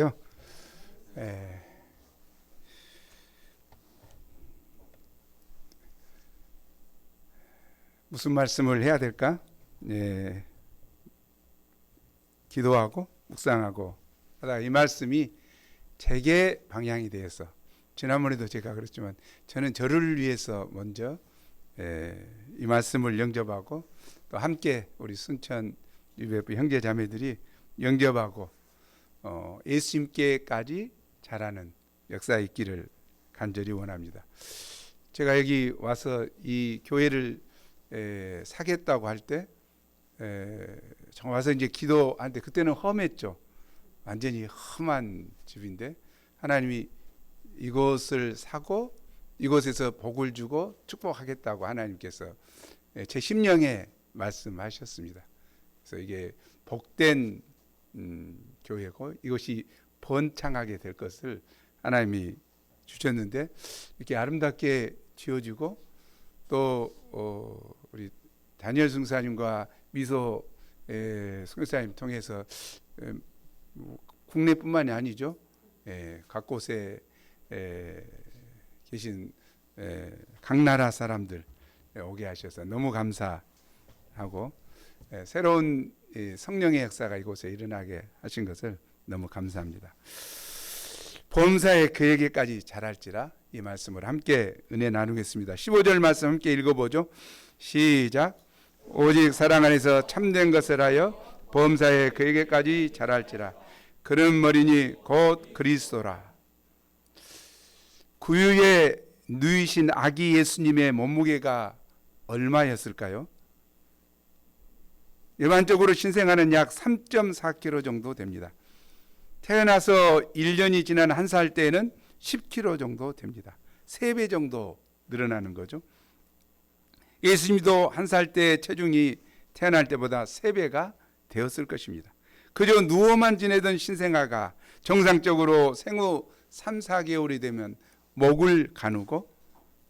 요. 에, 무슨 말씀을 해야 될까? 기도하고 묵상하고 하다가 이 말씀이 제게 방향이 되어서, 지난번에도 제가 그랬지만 저는 저를 위해서 먼저 이 말씀을 영접하고 또 함께 우리 순천 유배부 형제 자매들이 영접하고 예수님께까지 자라는 역사 있기를 간절히 원합니다. 제가 여기 와서 이 교회를 사겠다고 할 때 와서 이제 기도하는데 그때는 험했죠. 완전히 험한 집인데 하나님이 이곳을 사고 이곳에서 복을 주고 축복하겠다고 하나님께서 제 심령에 말씀하셨습니다. 그래서 이게 복된 교회고 이것이 번창하게 될 것을 하나님이 주셨는데, 이렇게 아름답게 지어지고 또 우리 다니엘 승사님과 미소 승사님 통해서 국내뿐만이 아니죠, 각 곳에 계신 각 나라 사람들 오게 하셔서 너무 감사하고, 새로운 성령의 역사가 이곳에 일어나게 하신 것을 너무 감사합니다. 범사에 그에게까지 자랄지라, 이 말씀을 함께 은혜 나누겠습니다. 15절 말씀 함께 읽어보죠. 시작. 오직 사랑 안에서 참된 것을 하여 범사에 그에게까지 자랄지라. 그는 머리니 곧 그리스도라. 구유에 누이신 아기 예수님의 몸무게가 얼마였을까요? 일반적으로 신생아는 약 3.4kg 정도 됩니다. 태어나서 1년이 지난 1살 때에는 10kg 정도 됩니다. 3배 정도 늘어나는 거죠. 예수님도 1살 때 체중이 태어날 때보다 3배가 되었을 것입니다. 그저 누워만 지내던 신생아가 정상적으로 생후 3, 4개월이 되면 목을 가누고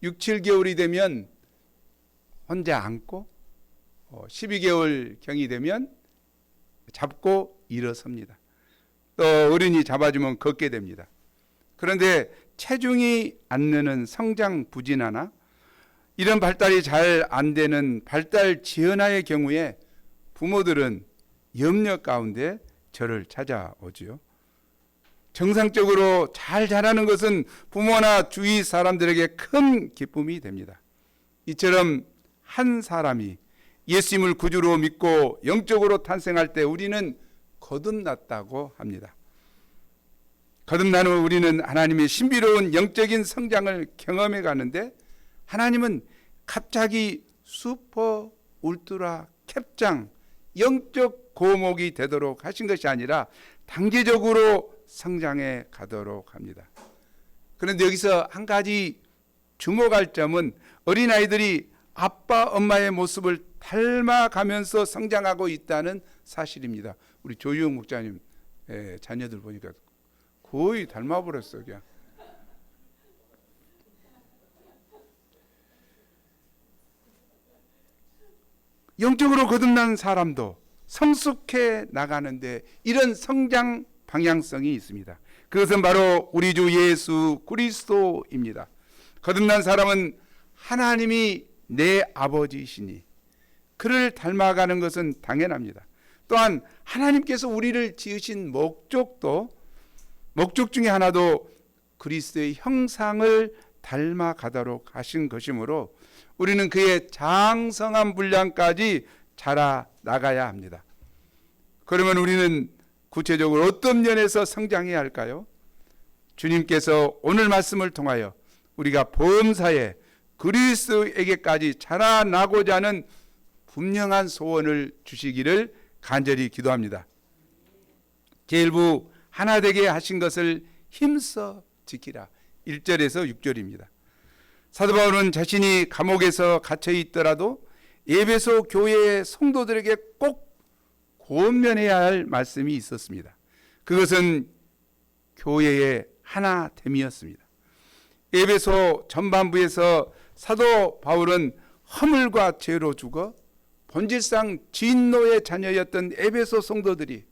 6, 7개월이 되면 혼자 앉고 12개월 경이 되면 잡고 일어섭니다. 또 어른이 잡아주면 걷게 됩니다. 그런데 체중이 안 느는 성장 부진하나 이런 발달이 잘 안 되는 발달 지연아의 경우에 부모들은 염려 가운데 저를 찾아오지요. 정상적으로 잘 자라는 것은 부모나 주위 사람들에게 큰 기쁨이 됩니다. 이처럼 한 사람이 예수님을 구주로 믿고 영적으로 탄생할 때 우리는 거듭났다고 합니다. 거듭난 후 우리는 하나님의 신비로운 영적인 성장을 경험해 가는데, 하나님은 갑자기 슈퍼 울트라 캡장 영적 고목이 되도록 하신 것이 아니라 단계적으로 성장해 가도록 합니다. 그런데 여기서 한 가지 주목할 점은 어린아이들이 아빠 엄마의 모습을 닮아가면서 성장하고 있다는 사실입니다. 우리 조유영 목사님 자녀들 보니까 거의 닮아버렸어. 그냥 영적으로 거듭난 사람도 성숙해 나가는데 이런 성장 방향성이 있습니다. 그것은 바로 우리 주 예수 그리스도입니다. 거듭난 사람은 하나님이 내 아버지이시니 그를 닮아가는 것은 당연합니다. 또한 하나님께서 우리를 지으신 목적 중에 하나도 그리스도의 형상을 닮아가도록 하신 것이므로 우리는 그의 장성한 분량까지 자라나가야 합니다. 그러면 우리는 구체적으로 어떤 면에서 성장해야 할까요? 주님께서 오늘 말씀을 통하여 우리가 범사에 그리스도에게까지 자라나고자 하는 분명한 소원을 주시기를 간절히 기도합니다. 제1부 하나 되게 하신 것을 힘써 지키라. 1절에서 6절입니다. 사도 바울은 자신이 감옥에서 갇혀 있더라도 에베소 교회의 성도들에게 꼭 권면해야 할 말씀이 있었습니다. 그것은 교회의 하나됨이었습니다. 에베소 전반부에서 사도 바울은 허물과 죄로 죽어 본질상 진노의 자녀였던 에베소 성도들이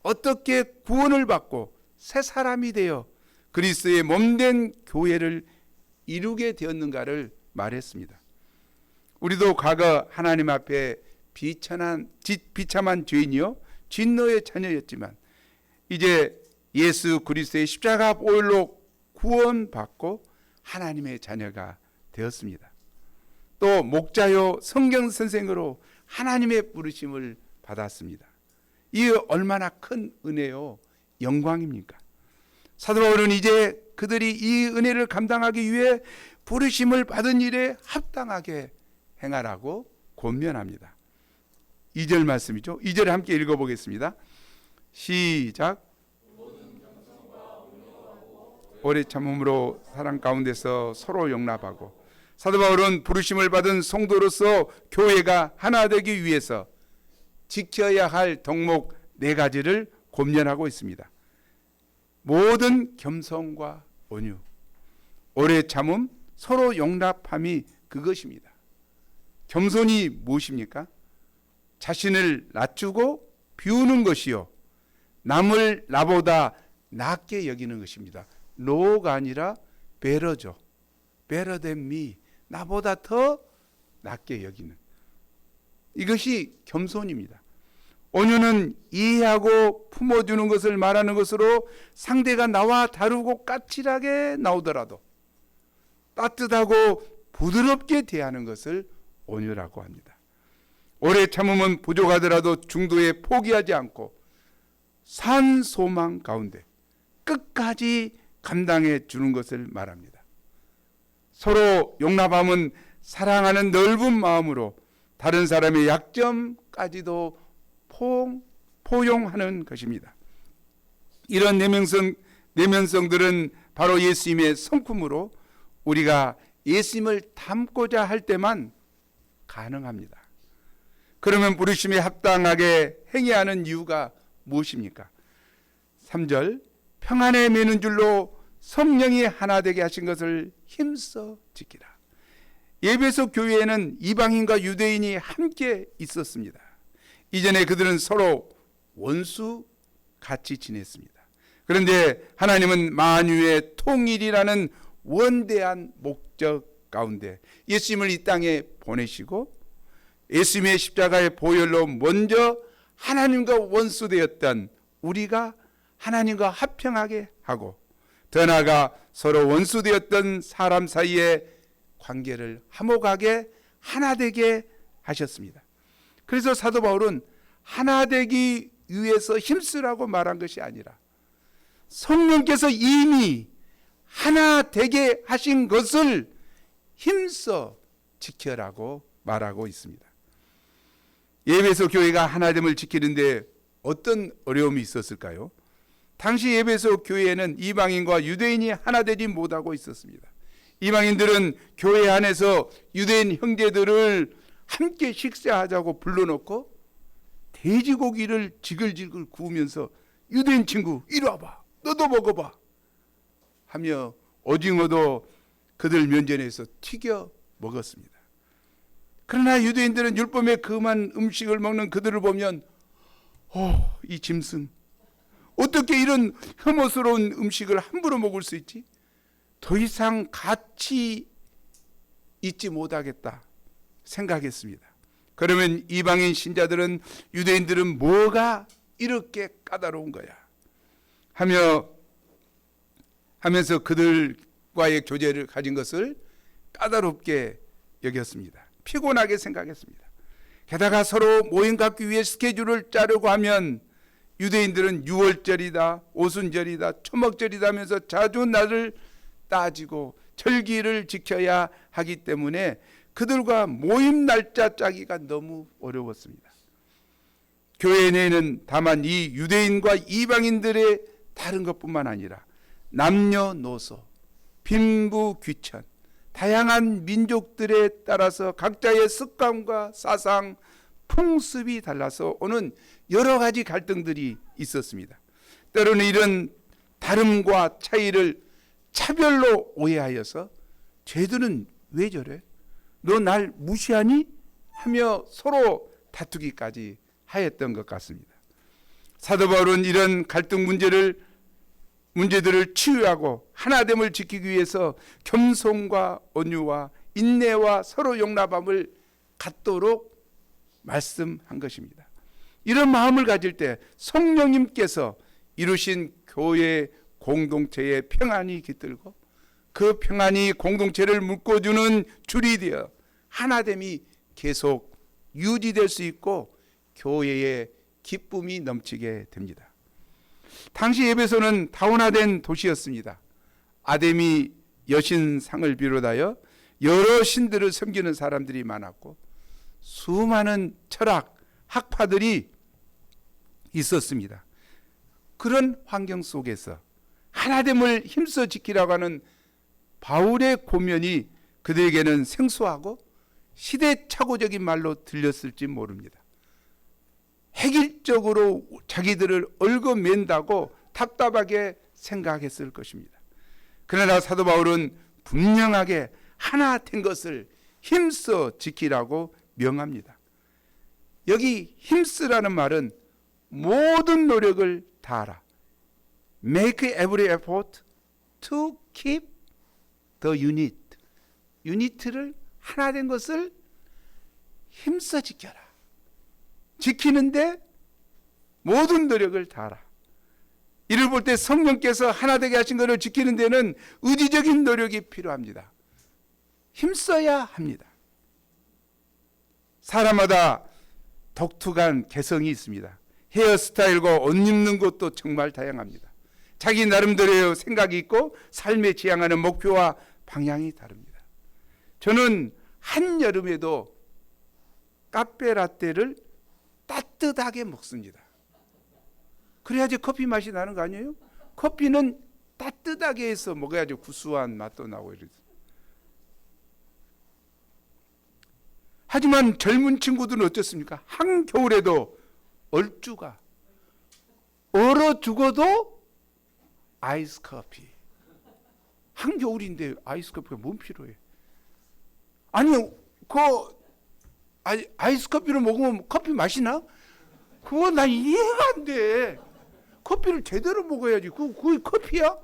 어떻게 구원을 받고 새 사람이 되어 그리스도의 몸된 교회를 이루게 되었는가를 말했습니다. 우리도 과거 하나님 앞에 비참한 죄인이요 진노의 자녀였지만 이제 예수 그리스도의 십자가 보혈로 구원받고 하나님의 자녀가 되었습니다. 또 목자요 성경 선생으로 하나님의 부르심을 받았습니다. 이 얼마나 큰 은혜요 영광입니까? 사도 바울은 이제 그들이 이 은혜를 감당하기 위해 부르심을 받은 일에 합당하게 행하라고 권면합니다. 2절 말씀이죠. 2절 함께 읽어보겠습니다. 시작. 오래 참음으로 사랑 가운데서 서로 용납하고. 사도 바울은 부르심을 받은 성도로서 교회가 하나 되기 위해서 지켜야 할 덕목 4가지를 권면하고 있습니다. 모든 겸손과 온유, 오래 참음, 서로 용납함이 그것입니다. 겸손이 무엇입니까? 자신을 낮추고 비우는 것이요 남을 나보다 낮게 여기는 것입니다. 로가 아니라 베러죠. better than me, 나보다 더 낮게 여기는, 이것이 겸손입니다. 온유는 이해하고 품어주는 것을 말하는 것으로 상대가 나와 다르고 까칠하게 나오더라도 따뜻하고 부드럽게 대하는 것을 온유라고 합니다. 오래 참음은 부족하더라도 중도에 포기하지 않고 산 소망 가운데 끝까지 감당해 주는 것을 말합니다. 서로 용납함은 사랑하는 넓은 마음으로 다른 사람의 약점까지도 포용하는 것입니다. 이런 내면성들은 바로 예수님의 성품으로 우리가 예수님을 닮고자 할 때만 가능합니다. 그러면 부르심에 합당하게 행해야 하는 이유가 무엇입니까? 3절, 평안에 매는 줄로 성령이 하나 되게 하신 것을 힘써 지키라. 에베소 교회에는 이방인과 유대인이 함께 있었습니다. 이전에 그들은 서로 원수 같이 지냈습니다. 그런데 하나님은 만유의 통일이라는 원대한 목적 가운데 예수님을 이 땅에 보내시고 예수님의 십자가의 보혈로 먼저 하나님과 원수되었던 우리가 하나님과 합평하게 하고 더 나아가 서로 원수되었던 사람 사이의 관계를 화목하게 하나 되게 하셨습니다. 그래서 사도 바울은 하나 되기 위해서 힘쓰라고 말한 것이 아니라 성령께서 이미 하나 되게 하신 것을 힘써 지켜라고 말하고 있습니다. 에베소 교회가 하나됨을 지키는데 어떤 어려움이 있었을까요? 당시 에베소 교회에는 이방인과 유대인이 하나 되지 못하고 있었습니다. 이방인들은 교회 안에서 유대인 형제들을 함께 식사하자고 불러놓고 돼지고기를 지글지글 구우면서 유대인 친구 이리 와봐, 너도 먹어봐 하며 오징어도 그들 면전에서 튀겨 먹었습니다. 그러나 유대인들은 율법에 금한 음식을 먹는 그들을 보면 이 짐승, 어떻게 이런 혐오스러운 음식을 함부로 먹을 수 있지? 더 이상 같이 있지 못하겠다 생각했습니다. 그러면 이방인 신자들은 유대인들은 뭐가 이렇게 까다로운 거야 하면서 그들과의 교제를 가진 것을 까다롭게 여겼습니다. 피곤하게 생각했습니다. 게다가 서로 모임 갖기 위해 스케줄을 짜려고 하면 유대인들은 유월절이다, 오순절이다, 초막절이다 하면서 자주 날을 따지고 절기를 지켜야 하기 때문에 그들과 모임 날짜 짜기가 너무 어려웠습니다. 교회 내에는 다만 이 유대인과 이방인들의 다른 것뿐만 아니라 남녀노소, 빈부 귀천, 다양한 민족들에 따라서 각자의 습관과 사상, 풍습이 달라서 오는 여러 가지 갈등들이 있었습니다. 때로는 이런 다름과 차이를 차별로 오해하여서 쟤들은 왜 저래? 너 날 무시하니? 하며 서로 다투기까지 하였던 것 같습니다. 사도 바울은 이런 갈등 문제를 문제들을 치유하고 하나됨을 지키기 위해서 겸손과 온유와 인내와 서로 용납함을 갖도록 말씀한 것입니다. 이런 마음을 가질 때 성령님께서 이루신 교회 공동체의 평안이 깃들고 그 평안이 공동체를 묶어주는 줄이 되어 하나됨이 계속 유지될 수 있고 교회의 기쁨이 넘치게 됩니다. 당시 에베소는 다원화된 도시였습니다. 아데미 여신상을 비롯하여 여러 신들을 섬기는 사람들이 많았고 수많은 철학 학파들이 있었습니다. 그런 환경 속에서 하나됨을 힘써 지키라고 하는 바울의 고면이 그들에게는 생소하고 시대착오적인 말로 들렸을지 모릅니다. 획일적으로 자기들을 얽어맨다고 답답하게 생각했을 것입니다. 그러나 사도 바울은 분명하게 하나 된 것을 힘써 지키라고 명합니다. 여기 힘쓰라는 말은 모든 노력을 다하라. Make every effort to keep the unit. 유니트를 하나 된 것을 힘써 지켜라. 지키는데 모든 노력을 다하라. 이를 볼 때 성령께서 하나 되게 하신 것을 지키는 데는 의지적인 노력이 필요합니다. 힘써야 합니다. 사람마다 독특한 개성이 있습니다. 헤어스타일과 옷 입는 것도 정말 다양합니다. 자기 나름대로의 생각이 있고 삶에 지향하는 목표와 방향이 다릅니다. 저는 한여름에도 카페라떼를 따뜻하게 먹습니다. 그래야지 커피 맛이 나는 거 아니에요? 커피는 따뜻하게 해서 먹어야지 구수한 맛도 나고 이러죠. 하지만 젊은 친구들은 어떻습니까? 한겨울에도 얼죽아 얼어 죽어도 아이스 커피. 한겨울인데 아이스 커피가 뭔 필요해? 아니 아이스 커피를 먹으면 커피 맛이 나? 그거 난 이해가 안 돼. 커피를 제대로 먹어야지. 그게 커피야?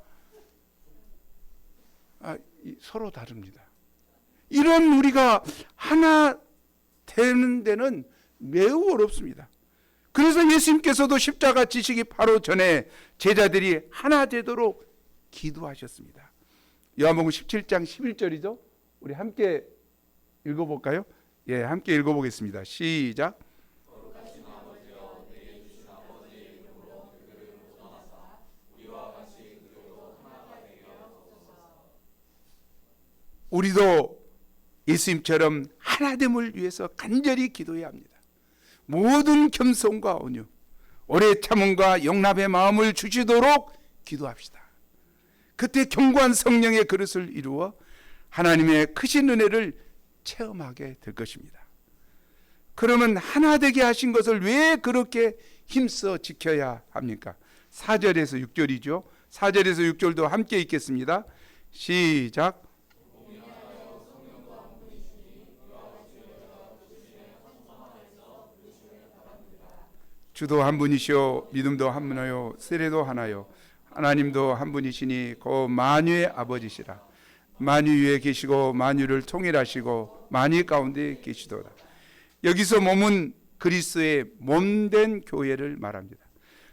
서로 다릅니다. 이런 우리가 하나 되는 데는 매우 어렵습니다. 그래서 예수님께서도 십자가 지시기 바로 전에 제자들이 하나 되도록 기도하셨습니다. 요한복음 17장 11절이죠. 우리 함께 읽어볼까요? 예, 함께 읽어보겠습니다. 시작. 우리도 예수님처럼 하나됨을 위해서 간절히 기도해야 합니다. 모든 겸손과 온유, 오래 참음과 용납의 마음을 주시도록 기도합시다. 그때 견고한 성령의 그릇을 이루어 하나님의 크신 은혜를 체험하게 될 것입니다. 그러면 하나 되게 하신 것을 왜 그렇게 힘써 지켜야 합니까? 4절에서 6절이죠. 4절에서 6절도 함께 읽겠습니다. 시작. 주도 한 분이시오 믿음도 한 분이요 세례도 하나요 하나님도 한 분이시니 그 만유의 아버지시라. 만유 위에 계시고 만유를 통일하시고 만유 가운데 계시도다. 여기서 몸은 그리스도의 몸된 교회를 말합니다.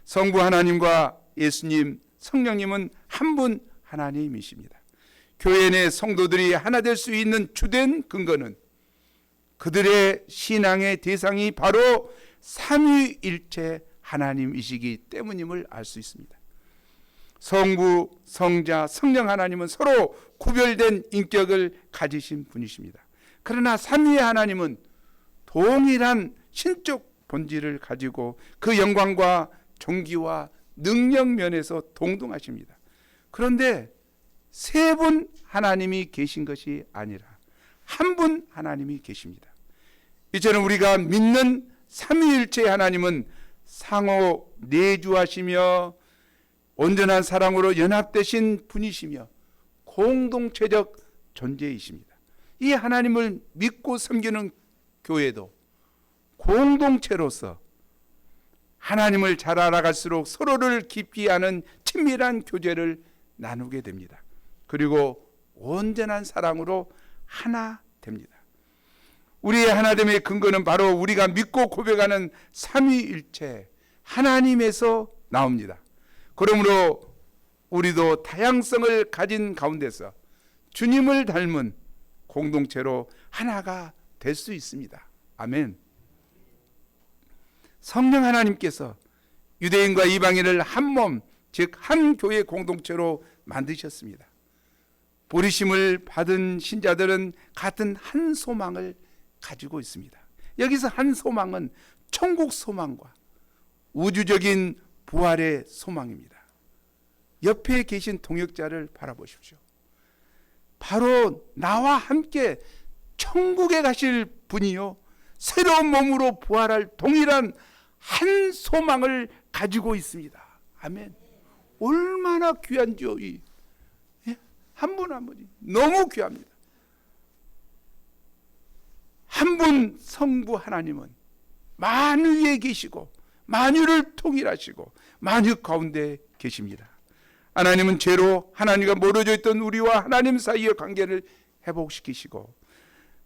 성부 하나님과 예수님 성령님은 한 분 하나님이십니다. 교회 내 성도들이 하나 될 수 있는 주된 근거는 그들의 신앙의 대상이 바로 삼위일체 하나님이시기 때문임을 알 수 있습니다. 성부, 성자, 성령 하나님은 서로 구별된 인격을 가지신 분이십니다. 그러나 삼위의 하나님은 동일한 신적 본질을 가지고 그 영광과 존귀와 능력 면에서 동등하십니다. 그런데 세 분 하나님이 계신 것이 아니라 한 분 하나님이 계십니다. 이제는 우리가 믿는 삼위일체 하나님은 상호 내주하시며 온전한 사랑으로 연합되신 분이시며 공동체적 존재이십니다. 이 하나님을 믿고 섬기는 교회도 공동체로서 하나님을 잘 알아갈수록 서로를 깊이 아는 친밀한 교제를 나누게 됩니다. 그리고 온전한 사랑으로 하나 됩니다. 우리의 하나됨의 근거는 바로 우리가 믿고 고백하는 삼위일체 하나님에서 나옵니다. 그러므로 우리도 다양성을 가진 가운데서 주님을 닮은 공동체로 하나가 될 수 있습니다. 아멘. 성령 하나님께서 유대인과 이방인을 한 몸, 즉 한 교회 공동체로 만드셨습니다. 부르심을 받은 신자들은 같은 한 소망을 가지고 있습니다. 여기서 한 소망은 천국 소망과 우주적인 부활의 소망입니다. 옆에 계신 동역자를 바라보십시오. 바로 나와 함께 천국에 가실 분이요, 새로운 몸으로 부활할 동일한 한 소망을 가지고 있습니다. 아멘. 얼마나 귀한지요. 한 분 한 분이 너무 귀합니다. 한 분 성부 하나님은 만유에 계시고 만유를 통일하시고 만유 가운데 계십니다. 하나님은 죄로 하나님과 멀어져 있던 우리와 하나님 사이의 관계를 회복시키시고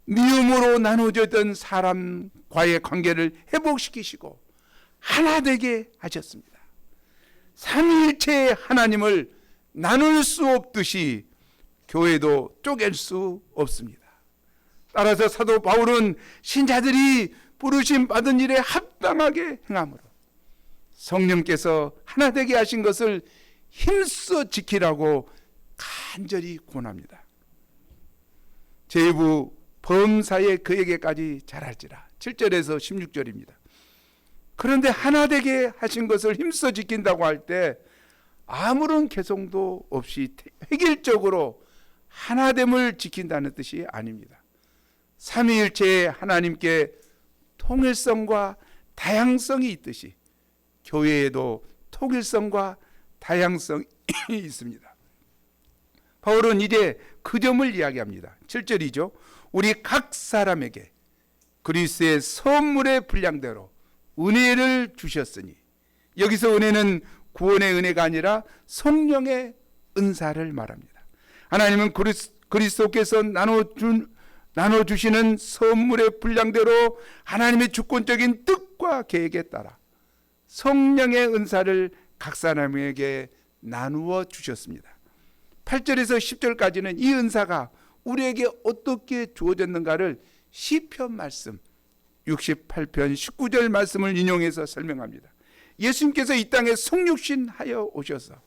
미움으로 나눠져 있던 사람과의 관계를 회복시키시고 하나 되게 하셨습니다. 삼위일체의 하나님을 나눌 수 없듯이 교회도 쪼갤 수 없습니다. 따라서 사도 바울은 신자들이 부르심 받은 일에 합당하게 행함으로 성령께서 하나 되게 하신 것을 힘써 지키라고 간절히 권합니다. 제부 범사에 그에게까지 잘할지라. 7절에서 16절입니다. 그런데 하나 되게 하신 것을 힘써 지킨다고 할 때 아무런 개성도 없이 획일적으로 하나됨을 지킨다는 뜻이 아닙니다. 삼위일체의 하나님께 통일성과 다양성이 있듯이 교회에도 통일성과 다양성이 있습니다. 바울은 이제 그 점을 이야기합니다. 7절이죠. 우리 각 사람에게 그리스도의 선물의 분량대로 은혜를 주셨으니, 여기서 은혜는 구원의 은혜가 아니라 성령의 은사를 말합니다. 하나님은 그리스도께서 나눠주시는 선물의 분량대로 하나님의 주권적인 뜻과 계획에 따라 성령의 은사를 각 사람에게 나누어 주셨습니다. 8절에서 10절까지는 이 은사가 우리에게 어떻게 주어졌는가를 시편 말씀 68편 19절 말씀을 인용해서 설명합니다. 예수님께서 이 땅에 성육신하여 오셔서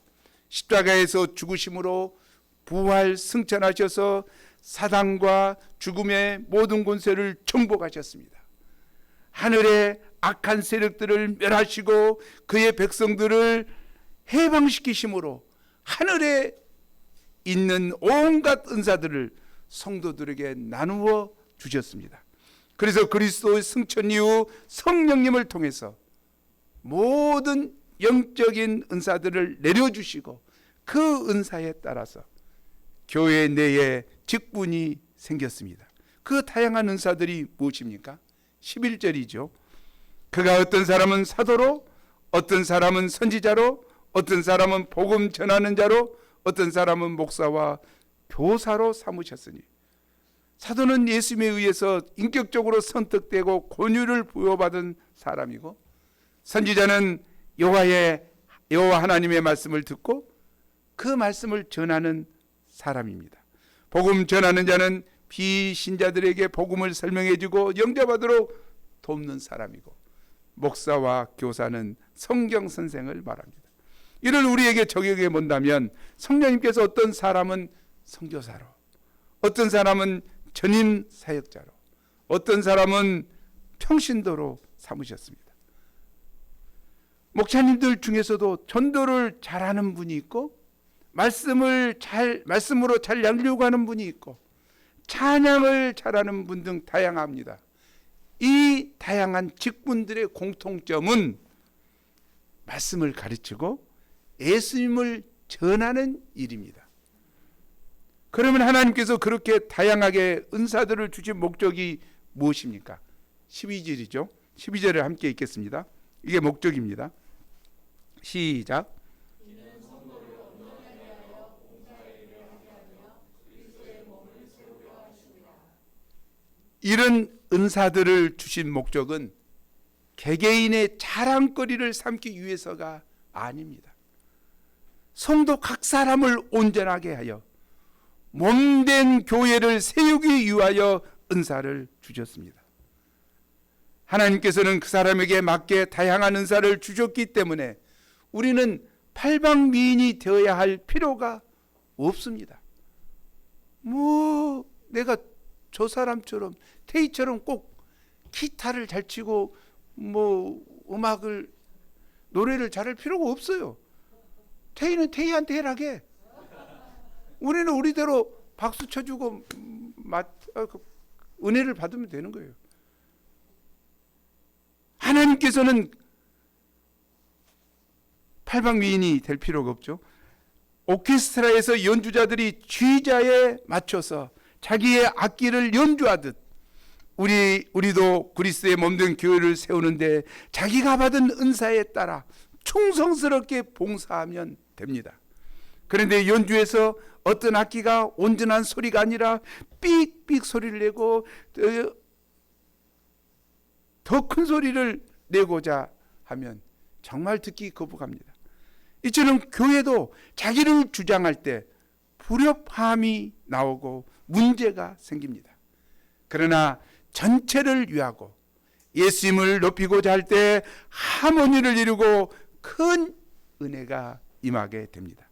십자가에서 죽으심으로 부활 승천하셔서 사단과 죽음의 모든 권세를 정복하셨습니다. 하늘의 악한 세력들을 멸하시고 그의 백성들을 해방시키심으로 하늘에 있는 온갖 은사들을 성도들에게 나누어 주셨습니다. 그래서 그리스도의 승천 이후 성령님을 통해서 모든 영적인 은사들을 내려주시고 그 은사에 따라서 교회 내에 직분이 생겼습니다. 그 다양한 은사들이 무엇입니까? 11절이죠. 그가 어떤 사람은 사도로, 어떤 사람은 선지자로, 어떤 사람은 복음 전하는 자로, 어떤 사람은 목사와 교사로 삼으셨으니, 사도는 예수님에 의해서 인격적으로 선택되고 권유를 부여받은 사람이고, 선지자는 여호와 하나님의 말씀을 듣고 그 말씀을 전하는 사람입니다. 복음 전하는 자는 비신자들에게 복음을 설명해 주고 영접하도록 돕는 사람이고, 목사와 교사는 성경 선생을 말합니다. 이를 우리에게 적용해 본다면 성령님께서 어떤 사람은 선교사로, 어떤 사람은 전임 사역자로, 어떤 사람은 평신도로 삼으셨습니다. 목사님들 중에서도 전도를 잘하는 분이 있고, 말씀으로 잘 양육하는 분이 있고, 찬양을 잘하는 분 등 다양합니다. 이 다양한 직분들의 공통점은 말씀을 가르치고 예수님을 전하는 일입니다. 그러면 하나님께서 그렇게 다양하게 은사들을 주신 목적이 무엇입니까? 12절이죠. 12절을 함께 읽겠습니다. 이게 목적입니다. 시작. 이런 은사들을 주신 목적은 개개인의 자랑거리를 삼기 위해서가 아닙니다. 성도 각 사람을 온전하게 하여 몸된 교회를 세우기 위하여 은사를 주셨습니다. 하나님께서는 그 사람에게 맞게 다양한 은사를 주셨기 때문에 우리는 팔방미인이 되어야 할 필요가 없습니다. 내가 저 사람처럼 테이처럼 꼭 기타를 잘 치고 노래를 잘할 필요가 없어요. 테이는 테이한테 해라게. 우리는 우리대로 박수 쳐주고 은혜를 받으면 되는 거예요. 하나님께서는 팔방미인이 될 필요가 없죠. 오케스트라에서 연주자들이 취자에 맞춰서 자기의 악기를 연주하듯 우리도 그리스도의 몸된 교회를 세우는데 자기가 받은 은사에 따라 충성스럽게 봉사하면 됩니다. 그런데 연주에서 어떤 악기가 온전한 소리가 아니라 삑삑 소리를 내고 더 큰 소리를 내고자 하면 정말 듣기 거부합니다. 이처럼 교회도 자기를 주장할 때 불협화음이 나오고 문제가 생깁니다. 그러나 전체를 위하고 예수님을 높이고자 할 때 하모니를 이루고 큰 은혜가 임하게 됩니다.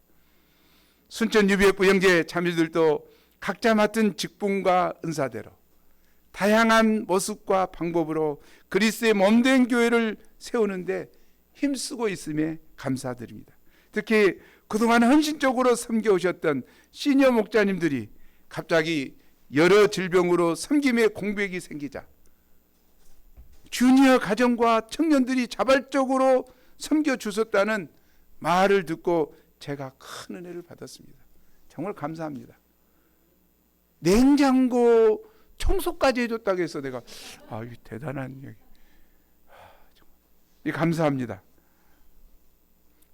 순천 유비회부 형제 자매들도 각자 맡은 직분과 은사대로 다양한 모습과 방법으로 그리스도의 몸된 교회를 세우는데 힘쓰고 있음에 감사드립니다. 특히 그동안 헌신적으로 섬겨오셨던 시니어 목자님들이 갑자기 여러 질병으로 섬김의 공백이 생기자 주니어 가정과 청년들이 자발적으로 섬겨주셨다는 말을 듣고 제가 큰 은혜를 받았습니다. 정말 감사합니다. 냉장고 청소까지 해줬다고 해서 내가 이 대단한 얘기. 감사합니다.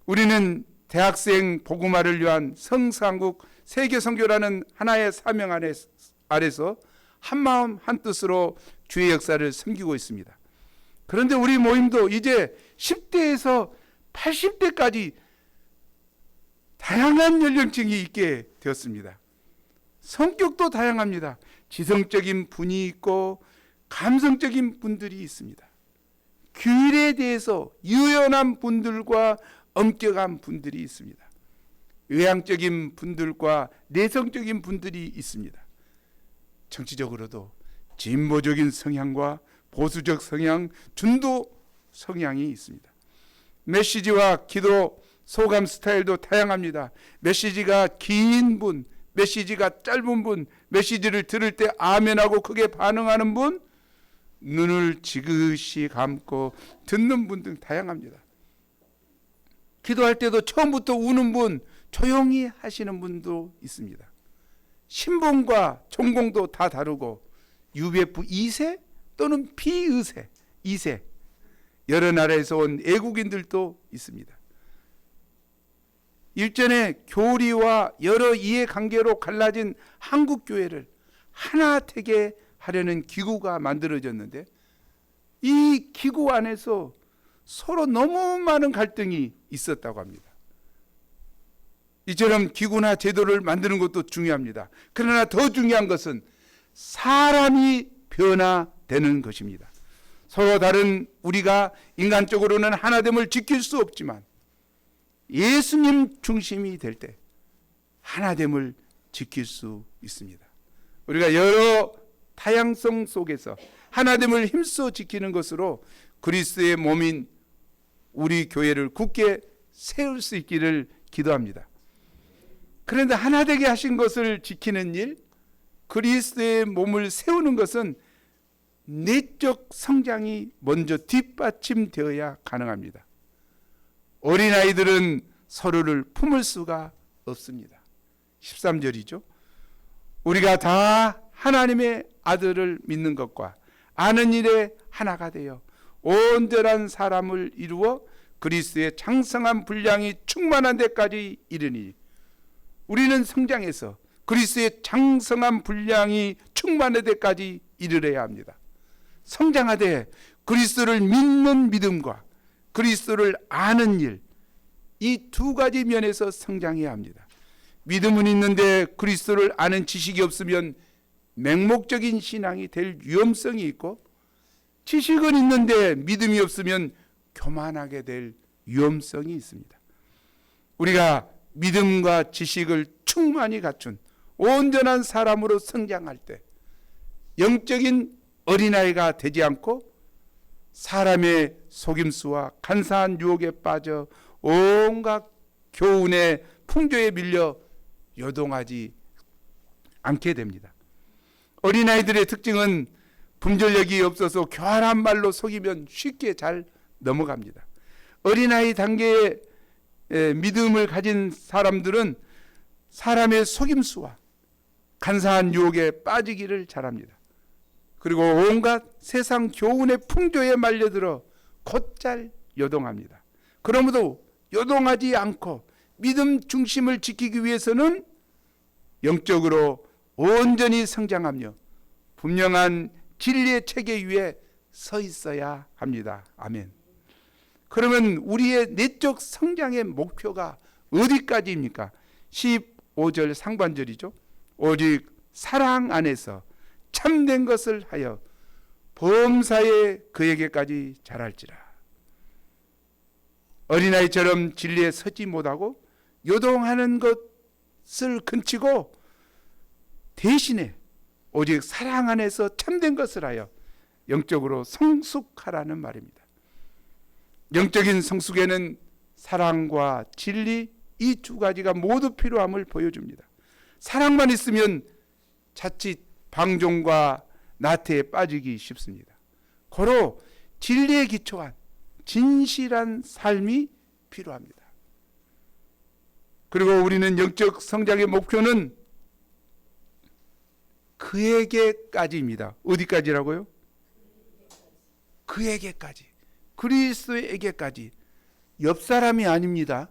우리는 대학생 복음화를 위한 성상국 세계선교라는 하나의 사명 아래서 한마음 한뜻으로 주의 역사를 섬기고 있습니다. 그런데 우리 모임도 이제 10대에서 80대까지 다양한 연령층이 있게 되었습니다. 성격도 다양합니다. 지성적인 분이 있고 감성적인 분들이 있습니다. 규율에 대해서 유연한 분들과 엄격한 분들이 있습니다. 외향적인 분들과 내성적인 분들이 있습니다. 정치적으로도 진보적인 성향과 보수적 성향, 중도 성향이 있습니다. 메시지와 기도, 소감 스타일도 다양합니다. 메시지가 긴 분, 메시지가 짧은 분, 메시지를 들을 때 아멘하고 크게 반응하는 분, 눈을 지그시 감고 듣는 분 등 다양합니다. 기도할 때도 처음부터 우는 분, 조용히 하시는 분도 있습니다. 신분과 전공도 다 다르고 UBF 2세 또는 비의세 2세, 여러 나라에서 온 애국인들도 있습니다. 일전에 교리와 여러 이해관계로 갈라진 한국교회를 하나 되게 하려는 기구가 만들어졌는데 이 기구 안에서 서로 너무 많은 갈등이 있었다고 합니다. 이처럼 기구나 제도를 만드는 것도 중요합니다. 그러나 더 중요한 것은 사람이 변화되는 것입니다. 서로 다른 우리가 인간적으로는 하나됨을 지킬 수 없지만 예수님 중심이 될 때 하나됨을 지킬 수 있습니다. 우리가 여러 다양성 속에서 하나됨을 힘써 지키는 것으로 그리스도의 몸인 우리 교회를 굳게 세울 수 있기를 기도합니다. 그런데 하나 되게 하신 것을 지키는 일, 그리스도의 몸을 세우는 것은 내적 성장이 먼저 뒷받침되어야 가능합니다. 어린아이들은 서로를 품을 수가 없습니다. 13절이죠. 우리가 다 하나님의 아들을 믿는 것과 아는 일에 하나가 되어 온전한 사람을 이루어 그리스도의 장성한 분량이 충만한 데까지 이르니, 우리는 성장해서 그리스도의 장성한 분량이 충만한 데까지 이르러야 합니다. 성장하되 그리스도를 믿는 믿음과 그리스도를 아는 일, 이 두 가지 면에서 성장해야 합니다. 믿음은 있는데 그리스도를 아는 지식이 없으면 맹목적인 신앙이 될 위험성이 있고, 지식은 있는데 믿음이 없으면 교만하게 될 위험성이 있습니다. 우리가 믿음과 지식을 충만히 갖춘 온전한 사람으로 성장할 때 영적인 어린아이가 되지 않고 사람의 속임수와 간사한 유혹에 빠져 온갖 교훈의 풍조에 밀려 요동하지 않게 됩니다. 어린아이들의 특징은 분별력이 없어서 교활한 말로 속이면 쉽게 잘 넘어갑니다. 어린아이 단계의 믿음을 가진 사람들은 사람의 속임수와 간사한 유혹에 빠지기를 잘합니다. 그리고 온갖 세상 교훈의 풍조에 말려들어 곧잘 요동합니다. 그러므로 요동하지 않고 믿음 중심을 지키기 위해서는 영적으로 온전히 성장하며 분명한 진리의 체계 위에 서 있어야 합니다. 아멘. 그러면 우리의 내적 성장의 목표가 어디까지입니까? 15절 상반절이죠. 오직 사랑 안에서 참된 것을 하여 범사에 그에게까지 자랄지라. 어린아이처럼 진리에 서지 못하고 요동하는 것을 근치고 대신에 오직 사랑 안에서 참된 것을 하여 영적으로 성숙하라는 말입니다. 영적인 성숙에는 사랑과 진리, 이 두 가지가 모두 필요함을 보여줍니다. 사랑만 있으면 자칫 방종과 나태에 빠지기 쉽습니다. 고로 진리에 기초한 진실한 삶이 필요합니다. 그리고 우리는 영적 성장의 목표는 그에게까지입니다. 어디까지라고요? 그에게까지. 그리스도에게까지. 옆 사람이 아닙니다.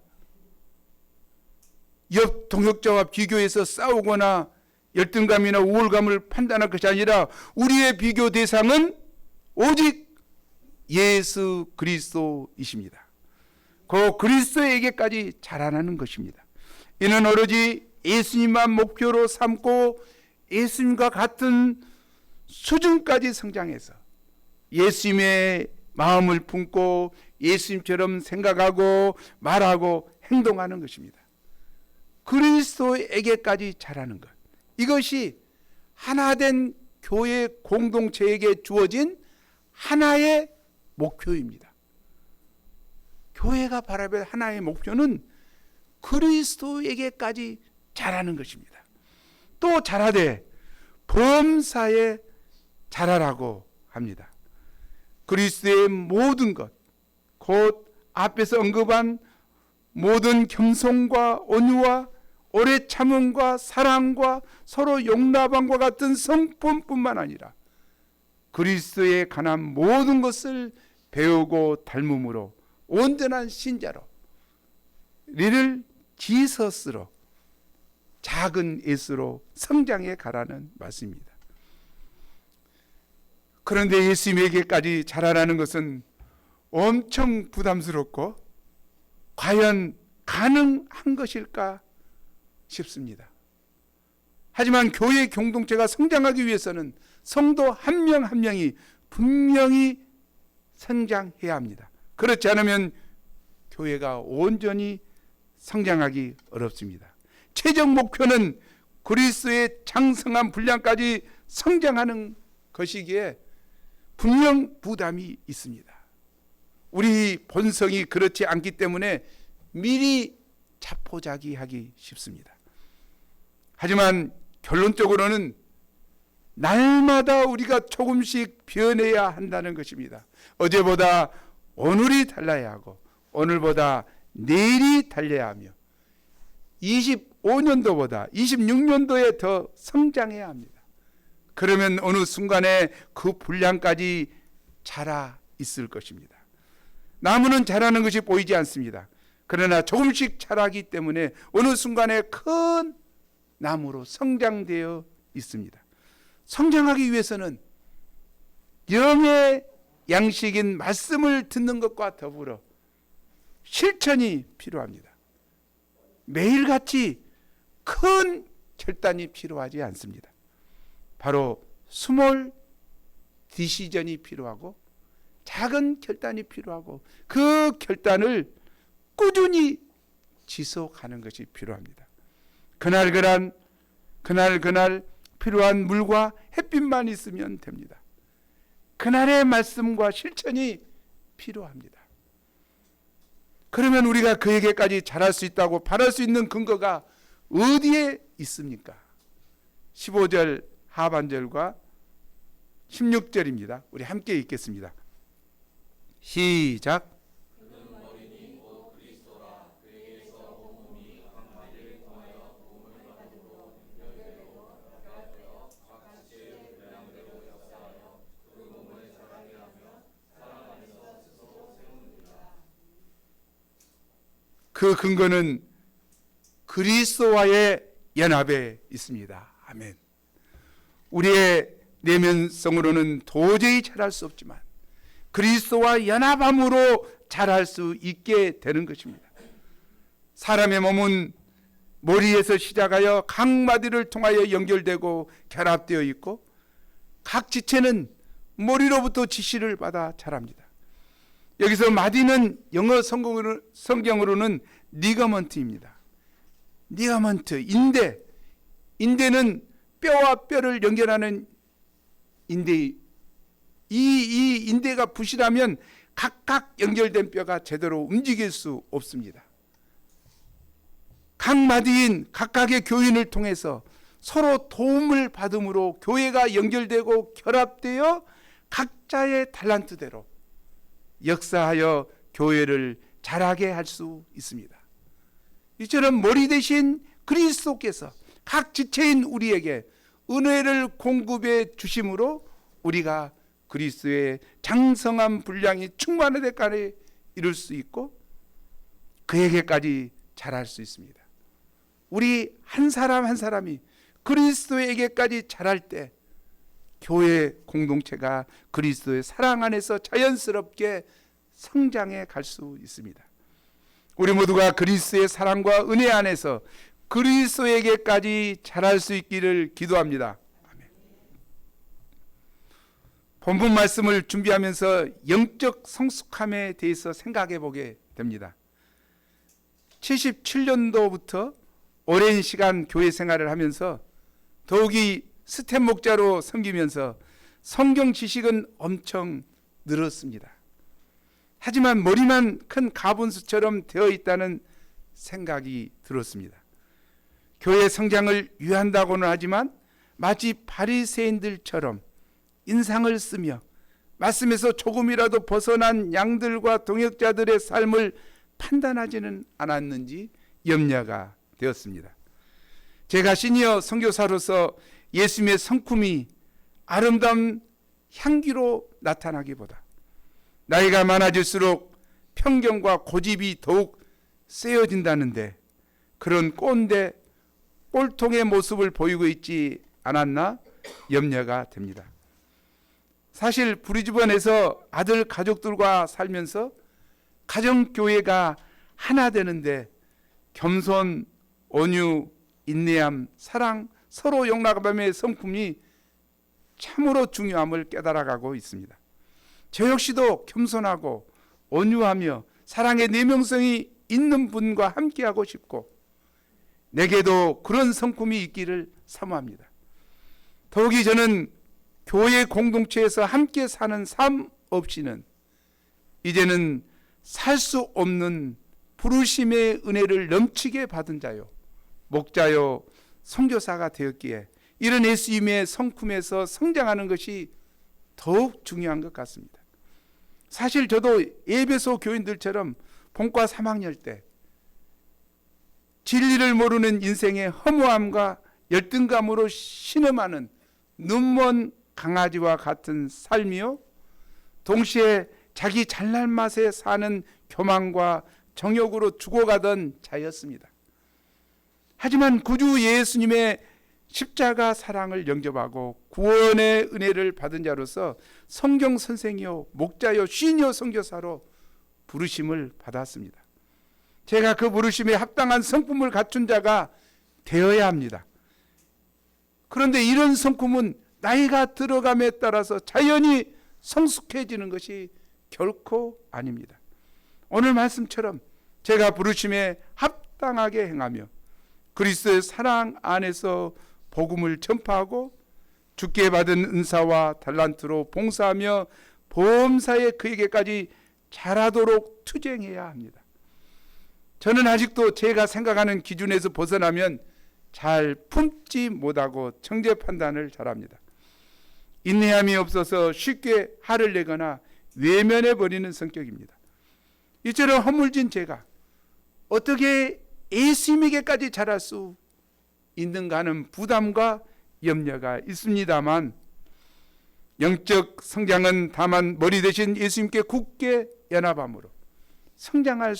옆 동역자와 비교해서 싸우거나 열등감이나 우월감을 판단할 것이 아니라 우리의 비교 대상은 오직 예수 그리스도이십니다. 그 그리스도에게까지 자라나는 것입니다. 이는 오로지 예수님만 목표로 삼고 예수님과 같은 수준까지 성장해서 예수님의 마음을 품고 예수님처럼 생각하고 말하고 행동하는 것입니다. 그리스도에게까지 자라는 것, 이것이 하나된 교회 공동체에게 주어진 하나의 목표입니다. 교회가 바라볼 하나의 목표는 그리스도에게까지 자라는 것입니다. 또 자라되 범사에 자라라고 합니다. 그리스도의 모든 것, 곧 앞에서 언급한 모든 겸손과 온유와 오래 참음과 사랑과 서로 용납함과 같은 성품뿐만 아니라 그리스도에 관한 모든 것을 배우고 닮음으로 온전한 신자로, 리를 지서스로, 작은 예수로 성장해 가라는 말씀입니다. 그런데 예수님에게까지 자라라는 것은 엄청 부담스럽고 과연 가능한 것일까 싶습니다. 하지만 교회 공동체가 성장하기 위해서는 성도 한 명 한 명이 분명히 성장해야 합니다. 그렇지 않으면 교회가 온전히 성장하기 어렵습니다. 최종 목표는 그리스도의 장성한 분량까지 성장하는 것이기에 분명 부담이 있습니다. 우리 본성이 그렇지 않기 때문에 미리 자포자기하기 쉽습니다. 하지만 결론적으로는 날마다 우리가 조금씩 변해야 한다는 것입니다. 어제보다 오늘이 달라야 하고 오늘보다 내일이 달려야 하며 25년도보다 26년도에 더 성장해야 합니다. 그러면 어느 순간에 그 분량까지 자라 있을 것입니다. 나무는 자라는 것이 보이지 않습니다. 그러나 조금씩 자라기 때문에 어느 순간에 큰 나무로 성장되어 있습니다. 성장하기 위해서는 영의 양식인 말씀을 듣는 것과 더불어 실천이 필요합니다. 매일같이 큰 결단이 필요하지 않습니다. 바로 스몰 디시전이 필요하고 작은 결단이 필요하고 그 결단을 꾸준히 지속하는 것이 필요합니다. 그날 필요한 물과 햇빛만 있으면 됩니다. 그날의 말씀과 실천이 필요합니다. 그러면 우리가 그에게까지 자랄 수 있다고 바랄 수 있는 근거가 어디에 있습니까? 15절 하반절과 16절입니다. 우리 함께 읽겠습니다. 시작. 그 근거는 그리스도와의 연합에 있습니다. 아멘. 우리의 내면성으로는 도저히 자랄 수 없지만 그리스도와 연합함으로 자랄 수 있게 되는 것입니다. 사람의 몸은 머리에서 시작하여 각 마디를 통하여 연결되고 결합되어 있고 각 지체는 머리로부터 지시를 받아 자랍니다. 여기서 마디는 영어 성경으로는 리가먼트입니다. 리가먼트, 인대는 뼈와 뼈를 연결하는 인대. 이 인대가 부실하면 각각 연결된 뼈가 제대로 움직일 수 없습니다. 각 마디인 각각의 교인을 통해서 서로 도움을 받음으로 교회가 연결되고 결합되어 각자의 달란트대로 역사하여 교회를 자라게 할 수 있습니다. 이처럼 머리 대신 그리스도께서 각 지체인 우리에게 은혜를 공급해 주심으로 우리가 그리스도의 장성한 분량이 충만한 데까지 이룰 수 있고 그에게까지 자랄 수 있습니다. 우리 한 사람 한 사람이 그리스도에게까지 자랄 때 교회 공동체가 그리스도의 사랑 안에서 자연스럽게 성장해 갈 수 있습니다. 우리 모두가 그리스도의 사랑과 은혜 안에서 그리스도에게까지 자랄 수 있기를 기도합니다. 아멘. 본문 말씀을 준비하면서 영적 성숙함에 대해서 생각해 보게 됩니다. 77년도부터 오랜 시간 교회 생활을 하면서 더욱이 스텝 목자로 섬기면서 성경 지식은 엄청 늘었습니다. 하지만 머리만 큰 가분수처럼 되어 있다는 생각이 들었습니다. 교회 성장을 위한다고는 하지만 마치 바리새인들처럼 인상을 쓰며 말씀에서 조금이라도 벗어난 양들과 동역자들의 삶을 판단하지는 않았는지 염려가 되었습니다. 제가 시니어 선교사로서 예수님의 성품이 아름다운 향기로 나타나기보다 나이가 많아질수록 편견과 고집이 더욱 세어진다는데 그런 꼰대 꼴통의 모습을 보이고 있지 않았나 염려가 됩니다. 사실 브리즈번에서 아들 가족들과 살면서 가정교회가 하나 되는데 겸손, 온유, 인내함, 사랑, 서로 용납함의 성품이 참으로 중요함을 깨달아가고 있습니다. 저 역시도 겸손하고 온유하며 사랑의 내면성이 있는 분과 함께하고 싶고 내게도 그런 성품이 있기를 사모합니다. 더욱이 저는 교회 공동체에서 함께 사는 삶 없이는 이제는 살 수 없는 부르심의 은혜를 넘치게 받은 자요 목자요 선교사가 되었기에 이런 예수님의 성품에서 성장하는 것이 더욱 중요한 것 같습니다. 사실 저도 에베소 교인들처럼 본과 3학년 때 진리를 모르는 인생의 허무함과 열등감으로 신음하는 눈먼 강아지와 같은 삶이요 동시에 자기 잘난 맛에 사는 교만과 정욕으로 죽어가던 자였습니다. 하지만 구주 예수님의 십자가 사랑을 영접하고 구원의 은혜를 받은 자로서 성경 선생이요 목자요 시인요 선교사로 부르심을 받았습니다. 제가 그 부르심에 합당한 성품을 갖춘 자가 되어야 합니다. 그런데 이런 성품은 나이가 들어감에 따라서 자연히 성숙해지는 것이 결코 아닙니다. 오늘 말씀처럼 제가 부르심에 합당하게 행하며 그리스도의 사랑 안에서 복음을 전파하고 주께 받은 은사와 달란트로 봉사하며 보험사에 그에게까지 잘하도록 투쟁해야 합니다. 저는 아직도 제가 생각하는 기준에서 벗어나면 잘 품지 못하고 정죄 판단을 잘합니다. 인내함이 없어서 쉽게 화를 내거나 외면해 버리는 성격입니다. 이처럼 허물진 제가 어떻게 예수님에게까지 잘할 수 있는가 하는 부담과 염려가 있습니다만, 영적 성장은 다만 머리 대신 예수님께 굳게 연합함으로 성장할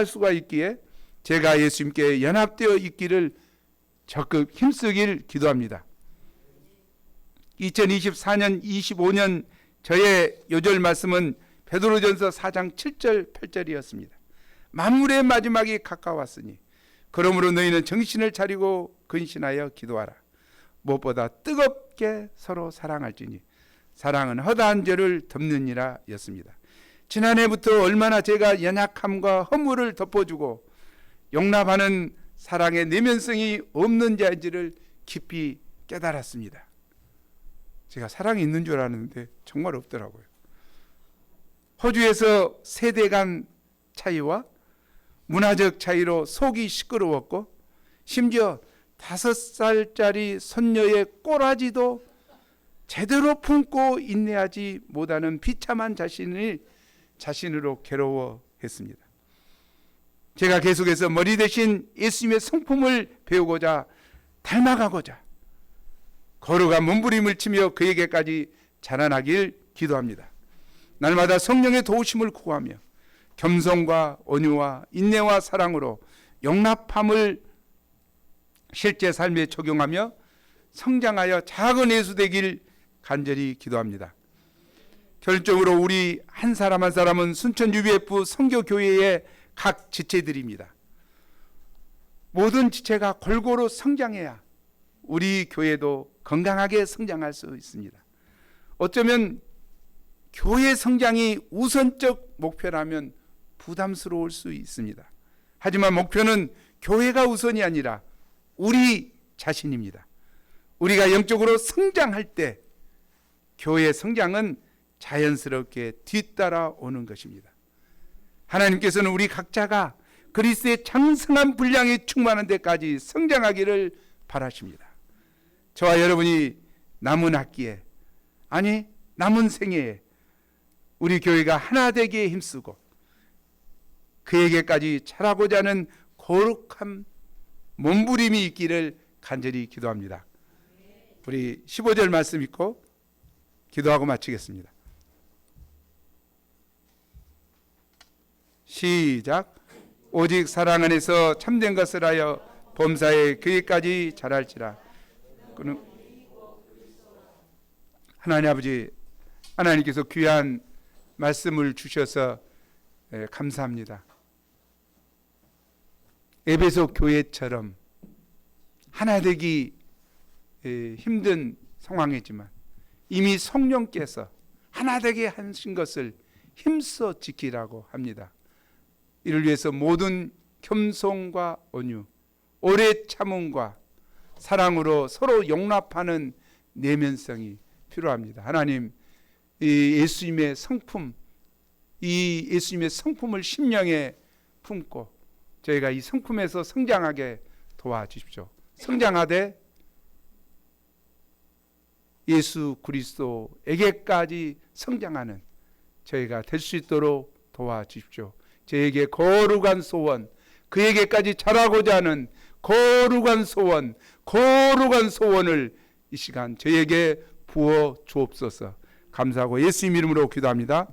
수가 있기에 제가 예수님께 연합되어 있기를 적극 힘쓰길 기도합니다. 2024년 25년 저의 요절 말씀은 베드로전서 4장 7절 8절이었습니다. 만물의 마지막이 가까웠으니 그러므로 너희는 정신을 차리고 근신하여 기도하라. 무엇보다 뜨겁게 서로 사랑할지니 사랑은 허다한 죄를 덮느니라 였습니다. 지난해부터 얼마나 제가 연약함과 허물을 덮어주고 용납하는 사랑의 내면성이 없는 자인지를 깊이 깨달았습니다. 제가 사랑이 있는 줄 알았는데 정말 없더라고요. 호주에서 세대 간 차이와 문화적 차이로 속이 시끄러웠고 심지어 5살짜리 손녀의 꼬라지도 제대로 품고 인내하지 못하는 비참한 자신으로 괴로워했습니다. 제가 계속해서 머리 대신 예수님의 성품을 배우고자 닮아가고자 거룩한 몸부림을 치며 그에게까지 자라나길 기도합니다. 날마다 성령의 도우심을 구하며 겸손과 온유와 인내와 사랑으로 용납함을 실제 삶에 적용하며 성장하여 작은 예수 되길 간절히 기도합니다. 결정적으로 우리 한 사람 한 사람은 순천 UBF 선교교회의 각 지체들입니다. 모든 지체가 골고루 성장해야 우리 교회도 건강하게 성장할 수 있습니다. 어쩌면 교회 성장이 우선적 목표라면 부담스러울 수 있습니다. 하지만 목표는 교회가 우선이 아니라 우리 자신입니다. 우리가 영적으로 성장할 때 교회 성장은 자연스럽게 뒤따라오는 것입니다. 하나님께서는 우리 각자가 그리스도의 장성한 분량에 충만한 데까지 성장하기를 바라십니다. 저와 여러분이 남은 학기에, 아니 남은 생애에 우리 교회가 하나 되기에 힘쓰고 그에게까지 자라고자 하는 거룩한 몸부림이 있기를 간절히 기도합니다. 우리 15절 말씀 읽고 기도하고 마치겠습니다. 시작. 오직 사랑 안에서 참된 것을 하여 범사에 그에까지 자랄지라. 그는 하나님 아버지, 하나님께서 귀한 말씀을 주셔서 감사합니다. 에베소 교회처럼 하나 되기 힘든 상황이지만 이미 성령께서 하나 되게 하신 것을 힘써 지키라고 합니다. 이를 위해서 모든 겸손과 온유, 오래 참음과 사랑으로 서로 용납하는 내면성이 필요합니다. 하나님, 이 예수님의 성품, 이 예수님의 성품을 심령에 품고 저희가 이 성품에서 성장하게 도와주십시오. 성장하되 예수 그리스도에게까지 성장하는 저희가 될 수 있도록 도와주십시오. 저에게 거룩한 소원, 그에게까지 자라고자 하는 거룩한 소원을 이 시간 저에게 부어 주옵소서. 감사하고 예수님 이름으로 기도합니다.